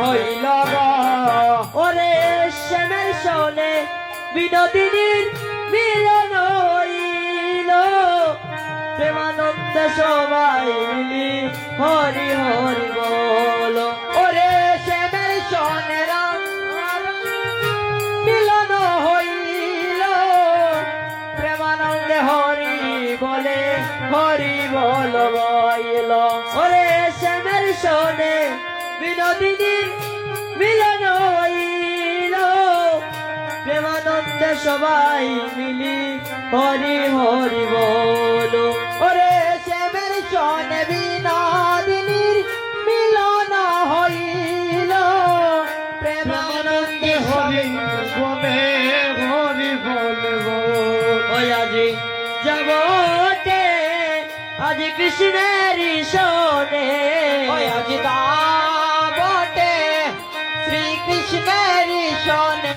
হইল গো। ওরে শ্যামের সনে বিনোদিনীর মিলন হইল, প্রেমানন্দে সবাই মিলি হরি হরি বল। ওরে শ্যামের সনে মিলন হইল, প্রেমানন্দে হরি বলে হরি বল বইল। ওরে শ্যামের সনে বিনোদিনীর মিলন হইল, প্রেমানন্দে সবাই মিলি হরি হরি বল। ওরে শ্যামের সনে বিনোদিনীর মিলন হইল, প্রেমানন্দে হরি বলে হরি বলব। ওই আজি জগতে আজি কৃষ্ণের সনে, ওই আজি দাবটে শ্রীকৃষ্ণের সনে।